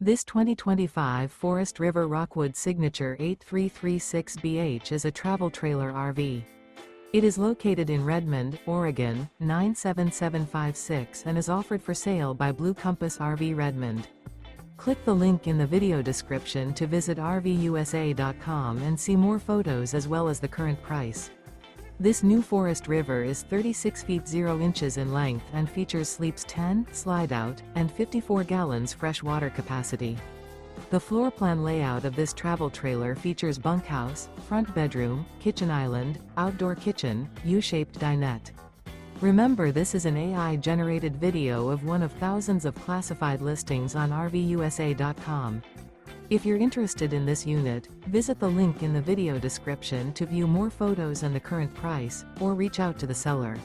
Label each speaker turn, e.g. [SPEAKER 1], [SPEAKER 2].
[SPEAKER 1] This 2025 Forest River Rockwood Signature 8336BH is a travel trailer RV. It is located in Redmond, Oregon, 97756 and is offered for sale by Blue Compass RV Redmond. Click the link in the video description to visit RVUSA.com and see more photos as well as the current price. This new Forest River is 36 feet 0 inches in length and features sleeps 10, slide-out, and 54 gallons fresh water capacity. The floor plan layout of this travel trailer features bunkhouse, front bedroom, kitchen island, outdoor kitchen, U-shaped dinette. Remember, this is an AI-generated video of one of thousands of classified listings on RVUSA.com. If you're interested in this unit, visit the link in the video description to view more photos and the current price, or reach out to the seller.